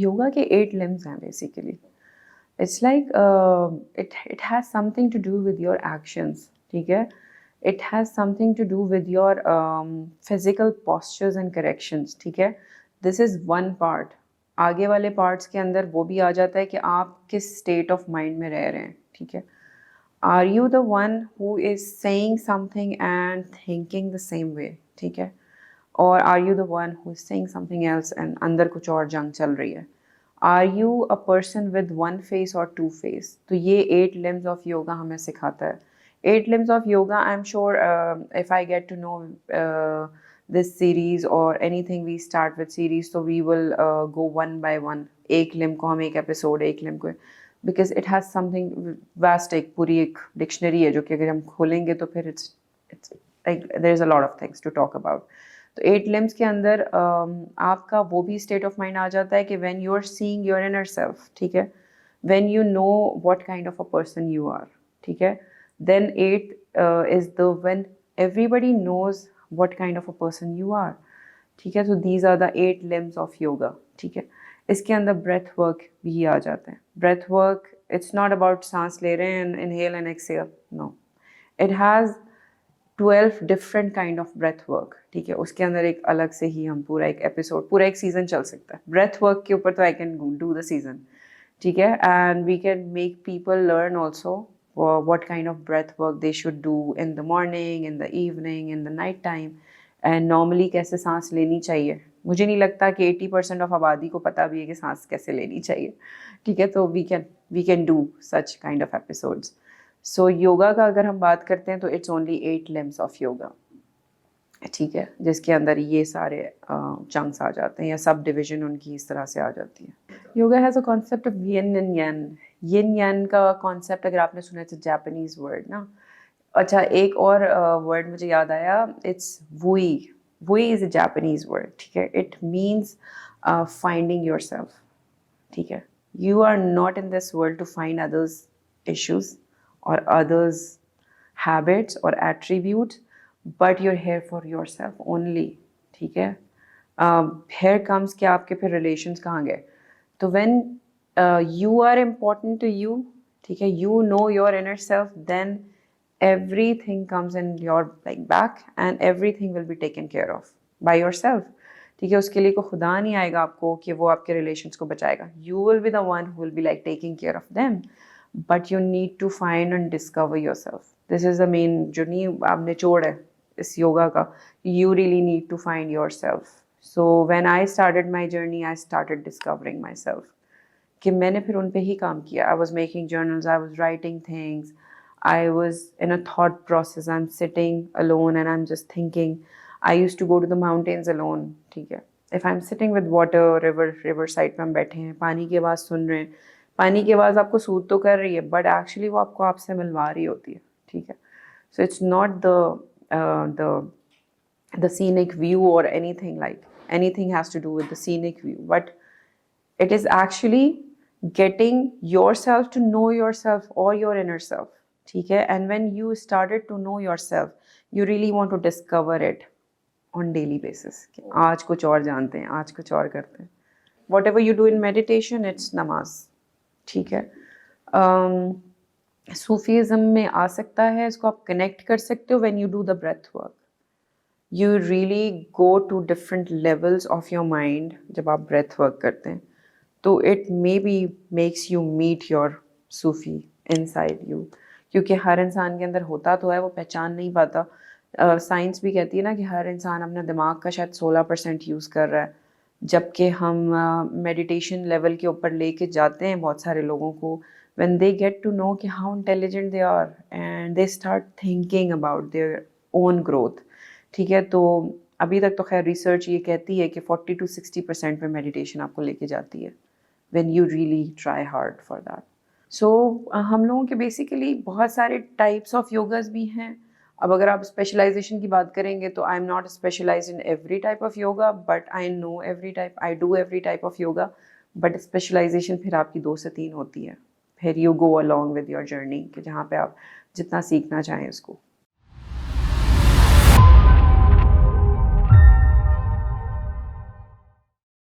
योगा के 8 limbs हैं basically. It's like it has something to do with your actions, ठीक है? It has something to do with your physical postures and corrections, ठीक है? This is one part. आगे वाले parts के अंदर वो भी आ जाता है कि आप किस state of mind में रह रहे हैं, ठीक है? Are you the one who is saying something and thinking the same way, ठीक है? Or are you the one who is saying something else and अंदर कुछ और जंग चल रही है? Are you a person with one face or two face? तो ये 8 limbs of yoga हमें सिखाता है. 8 limbs of yoga, I'm sure if I get to know this series or anything we start with series, so we will go one by one. एक limb को हम एक episode, एक limb को, because it has something vast, एक पूरी एक dictionary है जो कि अगर हम खोलेंगे तो फिर it's like there's a lot of things to talk about. तो 8 limbs के अंदर आपका वो भी state of mind आ जाता है कि when you are seeing your inner self, ठीक है, when you know what kind of a person you are, ठीक है, then 8 is the when everybody knows what kind of a person you are, ठीक है. So these are the 8 limbs of yoga, ठीक है. इसके अंदर breath work भी आ जाते हैं. Breath work, it's not about सांस ले रहे हैं inhale and exhale, no. It has 12 different kind of breath work, ठीक है. उसके अंदर एक अलग से ही हम पूरा एक एपिसोड, पूरा एक सीजन चल सकता है ब्रेथ वर्क के ऊपर. तो I can do the season, ठीक है. And we can make people learn also what kind of breath work they should do in the morning, in the evening, in the night time, and normally कैसे सांस लेनी चाहिए. मुझे नहीं लगता कि 80% ऑफ आबादी को पता भी है कि सांस कैसे लेनी चाहिए, ठीक है. तो we can do such kind of episodes. सो योगा का अगर हम बात करते हैं तो it's only 8 limbs of yoga, ठीक है, जिसके अंदर ये सारे चंक्स आ जाते हैं या सब डिविजन उनकी इस तरह से आ जाती है. Yoga has a concept of yin and यान. यिन यान का कॉन्सेप्ट अगर आपने सुना है, जापानीज वर्ड ना. अच्छा, एक और वर्ड मुझे याद आया, इट्स वुई. वुई इज़ अ जापानीज वर्ड, ठीक है. It means finding your self, ठीक है. You are not in this world to find others issues or others' habits or attributes, but you're here for yourself only, ठीक है. Here comes कि आपके फिर relations कहाँ गए. तो when you are important to you, ठीक है, you know your inner self, then everything comes in your like back and everything will be taken care of by yourself, ठीक है. उसके लिए कोई खुदा नहीं आएगा आपको कि वो आपके relations को बचाएगा. You will be the one who will be like taking care of them. But you need to find and discover yourself. This is the main journey. आप निचोड़ है इस योगा का. You really need to find yourself. So when I started my journey, I started discovering myself. कि मैंने फिर उन पे ही काम किया. I was making journals. I was writing things. I was in a thought process. I'm sitting alone and I'm just thinking. I used to go to the mountains alone. ठीक है. If I'm sitting with water, river side पे हम बैठे हैं, पानी की आवाज़ सुन रहे हैं. पानी की आवाज़ आपको सूद तो कर रही है, बट एक्चुअली वो आपको आपसे मिलवा रही होती है, ठीक है. So it's not the scenic view और anything like anything has to do with the scenic view, but it is actually getting yourself to know yourself और योर इनर सेल्फ, ठीक है. And when you started to know yourself, you really want to discover it on daily basis. आज कुछ और जानते हैं, आज कुछ और करते हैं. What ever you do in meditation, it's नमाज, ठीक है. सूफीज़म में आ सकता है, इसको आप कनेक्ट कर सकते हो when you do the breath work. You really go to different levels of your mind जब आप ब्रेथ वर्क करते हैं. तो it may be makes you meet your Sufi inside you, क्योंकि हर इंसान के अंदर होता तो है, वो पहचान नहीं पाता. साइंस भी कहती है ना कि हर इंसान अपने दिमाग का शायद 16% यूज़ कर रहा है, जबकि हम मेडिटेशन लेवल के ऊपर लेके जाते हैं बहुत सारे लोगों को. When they get to know कि how intelligent they are and they start thinking about their own growth, ठीक है. तो अभी तक तो खैर रिसर्च ये कहती है कि 40 to 60% में मेडिटेशन आपको लेके जाती है when you really try hard for that. So हम लोगों के बेसिकली बहुत सारे टाइप्स ऑफ योगास भी हैं. अब अगर आप स्पेशलाइजेशन की बात करेंगे तो I am not specialize in every type of yoga, but I know every type, I do every type of yoga. But specialization फिर आपकी 2 से 3 होती है. फिर you go along with your journey कि जहाँ पे आप जितना सीखना चाहें उसको.